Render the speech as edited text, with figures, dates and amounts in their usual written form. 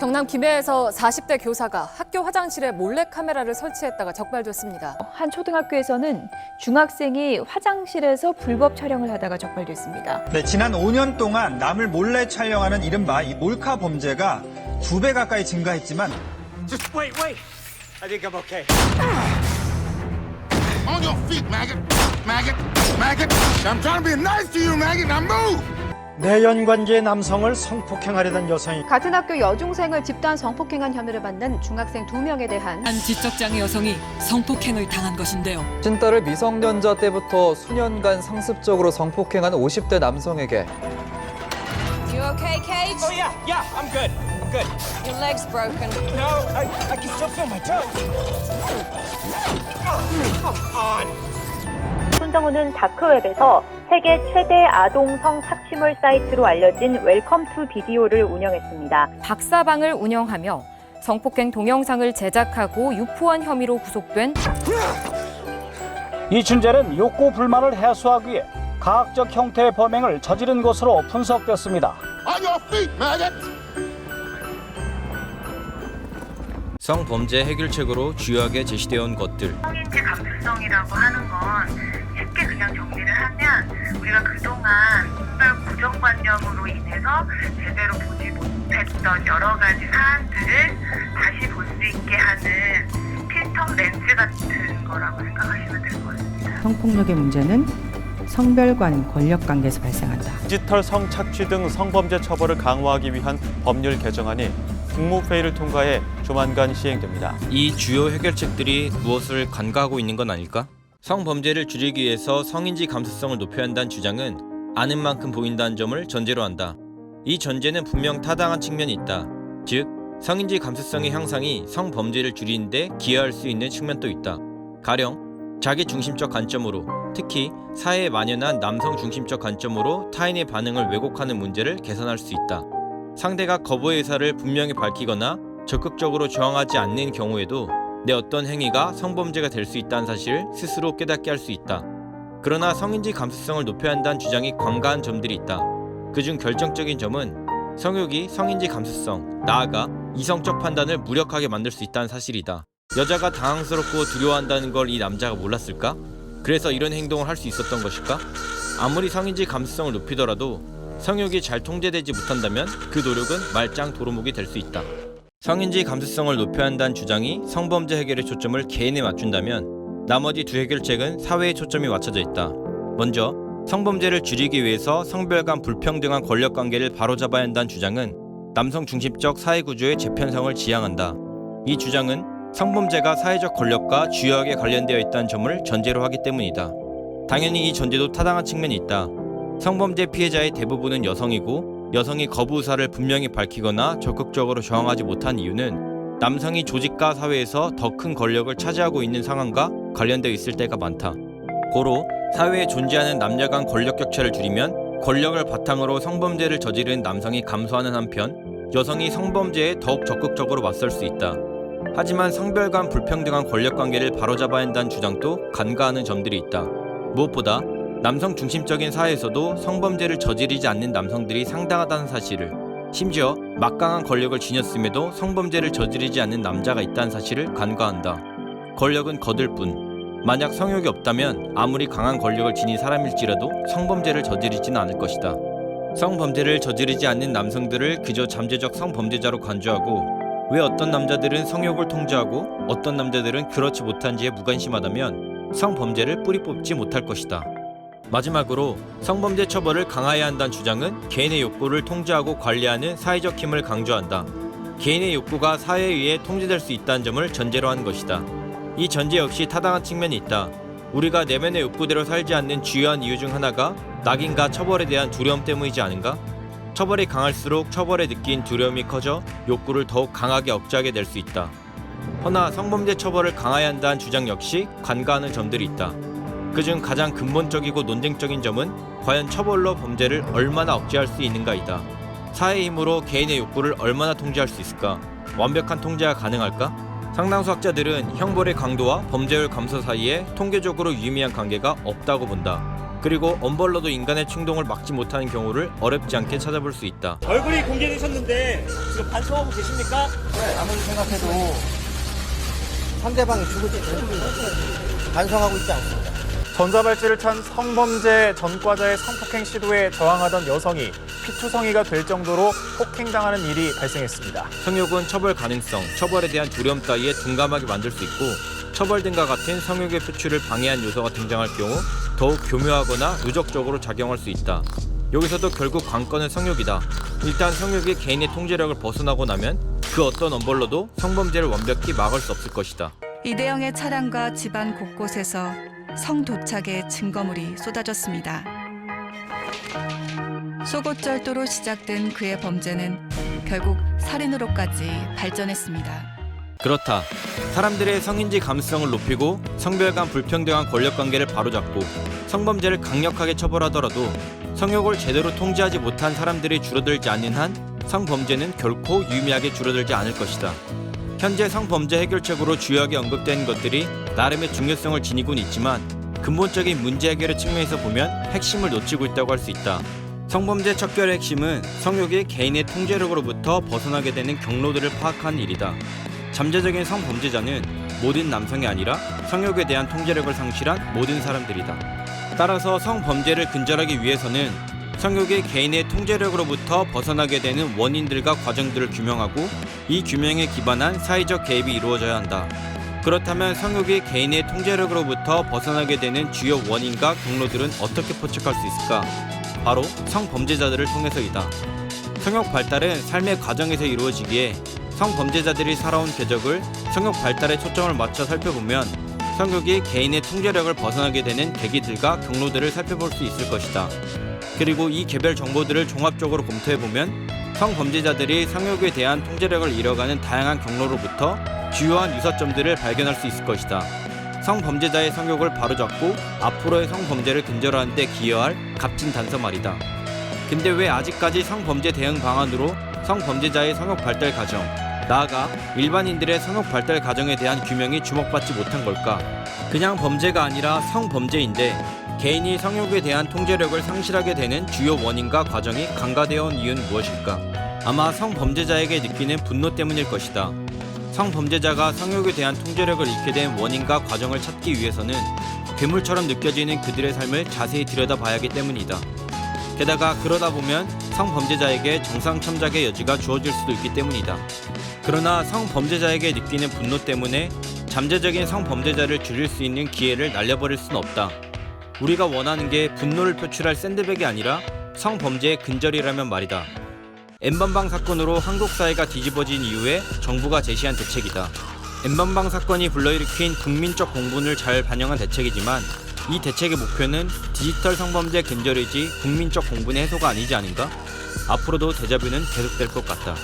경남 김해에서 40대 교사가 학교 화장실에 몰래카메라를 설치했다가 적발됐습니다. 한 초등학교에서는 중학생이 화장실에서 불법 촬영을 하다가 적발됐습니다. 네, 지난 5년 동안 남을 몰래 촬영하는 이른바 이 몰카 범죄가 2배 가까이 증가했지만 Just wait. I think I'm okay. On your feet, maggot. Maggot. Maggot. I'm trying to be nice to you, maggot. Now move. 내연관계 남성을 성폭행하려던 여성이 같은 학교 여중생을 집단 성폭행한 혐의를 받는 중학생 2명에 대한 한 지적장애 여성이 성폭행을 당한 것인데요. 친딸을 미성년자 때부터 수년간 상습적으로 성폭행한 50대 남성에게 You okay, Cage? Oh yeah, I'm good. Your leg's broken. No, I can still feel my toes. Come on. 손정우는 다크웹에서 세계 최대 아동성 착취물 사이트로 알려진 웰컴 투 비디오를 운영했습니다. 박사방을 운영하며 성폭행 동영상을 제작하고 유포한 혐의로 구속된 이춘재는 욕구 불만을 해소하기 위해 가학적 형태의 범행을 저지른 것으로 분석됐습니다. On your feet, maggot. 성범죄 해결책으로 주요하게 제시되어 온 것들. 성인지 감수성이라고 하는 건 쉽게 그냥 정리를 하면 우리가 그동안 특별 고정관념으로 인해서 제대로 보지 못했던 여러 가지 사안들을 다시 볼 수 있게 하는 필터 렌즈 같은 거라고 생각하시면 될 것 같습니다. 성폭력의 문제는 성별 간 권력 관계에서 발생한다. 디지털 성착취 등 성범죄 처벌을 강화하기 위한 법률 개정안이 국무회의를 통과해 조만간 시행됩니다. 이 주요 해결책들이 무엇을 간과하고 있는 건 아닐까? 성범죄를 줄이기 위해서 성인지 감수성을 높여야 한다는 주장은 아는 만큼 보인다는 점을 전제로 한다. 이 전제는 분명 타당한 측면이 있다. 즉, 성인지 감수성의 향상이 성범죄를 줄이는 데 기여할 수 있는 측면도 있다. 가령 자기 중심적 관점으로, 특히 사회에 만연한 남성 중심적 관점으로 타인의 반응을 왜곡하는 문제를 개선할 수 있다. 상대가 거부의 의사를 분명히 밝히거나 적극적으로 저항하지 않는 경우에도 내 어떤 행위가 성범죄가 될 수 있다는 사실을 스스로 깨닫게 할 수 있다. 그러나 성인지 감수성을 높여야 한다는 주장이 관과한 점들이 있다. 그중 결정적인 점은 성욕이 성인지 감수성, 나아가 이성적 판단을 무력하게 만들 수 있다는 사실이다. 여자가 당황스럽고 두려워한다는 걸 이 남자가 몰랐을까? 그래서 이런 행동을 할 수 있었던 것일까? 아무리 성인지 감수성을 높이더라도 성욕이 잘 통제되지 못한다면 그 노력은 말짱 도루묵이 될 수 있다. 성인지 감수성을 높여야 한다는 주장이 성범죄 해결의 초점을 개인에 맞춘다면 나머지 두 해결책은 사회의 초점이 맞춰져 있다. 먼저 성범죄를 줄이기 위해서 성별 간 불평등한 권력관계를 바로잡아야 한다는 주장은 남성 중심적 사회구조의 재편성을 지향한다. 이 주장은 성범죄가 사회적 권력과 주요하게 관련되어 있다는 점을 전제로 하기 때문이다. 당연히 이 전제도 타당한 측면이 있다. 성범죄 피해자의 대부분은 여성이고 여성이 거부 의사를 분명히 밝히거나 적극적으로 저항하지 못한 이유는 남성이 조직과 사회에서 더 큰 권력을 차지하고 있는 상황과 관련되어 있을 때가 많다. 고로 사회에 존재하는 남녀 간 권력 격차를 줄이면 권력을 바탕으로 성범죄를 저지른 남성이 감소하는 한편 여성이 성범죄에 더욱 적극적으로 맞설 수 있다. 하지만 성별 간 불평등한 권력관계를 바로잡아야 한다는 주장도 간과하는 점들이 있다. 무엇보다 남성 중심적인 사회에서도 성범죄를 저지르지 않는 남성들이 상당하다는 사실을, 심지어 막강한 권력을 지녔음에도 성범죄를 저지르지 않는 남자가 있다는 사실을 간과한다. 권력은 거들 뿐, 만약 성욕이 없다면 아무리 강한 권력을 지닌 사람일지라도 성범죄를 저지르지는 않을 것이다. 성범죄를 저지르지 않는 남성들을 그저 잠재적 성범죄자로 간주하고 왜 어떤 남자들은 성욕을 통제하고 어떤 남자들은 그렇지 못한지에 무관심하다면 성범죄를 뿌리 뽑지 못할 것이다. 마지막으로 성범죄 처벌을 강화해야 한다는 주장은 개인의 욕구를 통제하고 관리하는 사회적 힘을 강조한다. 개인의 욕구가 사회에 의해 통제될 수 있다는 점을 전제로 한 것이다. 이 전제 역시 타당한 측면이 있다. 우리가 내면의 욕구대로 살지 않는 주요한 이유 중 하나가 낙인과 처벌에 대한 두려움 때문이지 않은가? 처벌이 강할수록 처벌에 느낀 두려움이 커져 욕구를 더욱 강하게 억제하게 될 수 있다. 허나 성범죄 처벌을 강화해야 한다는 주장 역시 간과하는 점들이 있다. 그중 가장 근본적이고 논쟁적인 점은 과연 처벌로 범죄를 얼마나 억제할 수 있는가이다. 사회의 힘으로 개인의 욕구를 얼마나 통제할 수 있을까? 완벽한 통제가 가능할까? 상당수 학자들은 형벌의 강도와 범죄율 감소 사이에 통계적으로 유의미한 관계가 없다고 본다. 그리고 언벌러도 인간의 충동을 막지 못하는 경우를 어렵지 않게 찾아볼 수 있다. 얼굴이 공개되셨는데 지금 반성하고 계십니까? 네, 아무리 생각해도 상대방이 죽을지 반성하고 있지 않습니다. 전자발찌를 찬 성범죄 전과자의 성폭행 시도에 저항하던 여성이 피투성이가 될 정도로 폭행당하는 일이 발생했습니다. 성욕은 처벌 가능성, 처벌에 대한 두려움 따위에 둔감하게 만들 수 있고 처벌 등과 같은 성욕의 표출을 방해한 요소가 등장할 경우 더욱 교묘하거나 누적적으로 작용할 수 있다. 여기서도 결국 관건은 성욕이다. 일단 성욕이 개인의 통제력을 벗어나고 나면 그 어떤 언벌러도 성범죄를 완벽히 막을 수 없을 것이다. 이대영의 차량과 집안 곳곳에서 성도착의 증거물이 쏟아졌습니다. 속옷절도로 시작된 그의 범죄는 결국 살인으로까지 발전했습니다. 그렇다. 사람들의 성인지 감수성을 높이고 성별 간 불평등한 권력관계를 바로잡고 성범죄를 강력하게 처벌하더라도 성욕을 제대로 통제하지 못한 사람들이 줄어들지 않는 한 성범죄는 결코 유의미하게 줄어들지 않을 것이다. 현재 성범죄 해결책으로 주요하게 언급된 것들이 나름의 중요성을 지니고는 있지만 근본적인 문제 해결의 측면에서 보면 핵심을 놓치고 있다고 할 수 있다. 성범죄 척결의 핵심은 성욕이 개인의 통제력으로부터 벗어나게 되는 경로들을 파악하는 일이다. 잠재적인 성범죄자는 모든 남성이 아니라 성욕에 대한 통제력을 상실한 모든 사람들이다. 따라서 성범죄를 근절하기 위해서는 성욕이 개인의 통제력으로부터 벗어나게 되는 원인들과 과정들을 규명하고 이 규명에 기반한 사회적 개입이 이루어져야 한다. 그렇다면 성욕이 개인의 통제력으로부터 벗어나게 되는 주요 원인과 경로들은 어떻게 포착할 수 있을까? 바로 성범죄자들을 통해서이다. 성욕 발달은 삶의 과정에서 이루어지기에 성범죄자들이 살아온 궤적을 성욕 발달에 초점을 맞춰 살펴보면 성욕이 개인의 통제력을 벗어나게 되는 계기들과 경로들을 살펴볼 수 있을 것이다. 그리고 이 개별 정보들을 종합적으로 검토해보면 성범죄자들이 성욕에 대한 통제력을 잃어가는 다양한 경로로부터 주요한 유사점들을 발견할 수 있을 것이다. 성범죄자의 성욕을 바로잡고 앞으로의 성범죄를 근절하는 데 기여할 값진 단서 말이다. 근데 왜 아직까지 성범죄 대응 방안으로 성범죄자의 성욕 발달 과정, 나아가 일반인들의 성욕 발달 과정에 대한 규명이 주목받지 못한 걸까? 그냥 범죄가 아니라 성범죄인데 개인이 성욕에 대한 통제력을 상실하게 되는 주요 원인과 과정이 간과되어 온 이유는 무엇일까? 아마 성범죄자에게 느끼는 분노 때문일 것이다. 성범죄자가 성욕에 대한 통제력을 잃게 된 원인과 과정을 찾기 위해서는 괴물처럼 느껴지는 그들의 삶을 자세히 들여다봐야 하기 때문이다. 게다가 그러다 보면 성범죄자에게 정상 참작의 여지가 주어질 수도 있기 때문이다. 그러나 성범죄자에게 느끼는 분노 때문에 잠재적인 성범죄자를 줄일 수 있는 기회를 날려버릴 수는 없다. 우리가 원하는 게 분노를 표출할 샌드백이 아니라 성범죄의 근절이라면 말이다. N번방 사건으로 한국 사회가 뒤집어진 이후에 정부가 제시한 대책이다. N번방 사건이 불러일으킨 국민적 공분을 잘 반영한 대책이지만 이 대책의 목표는 디지털 성범죄 근절이지 국민적 공분의 해소가 아니지 않은가? 앞으로도 데자뷰는 계속될 것 같다.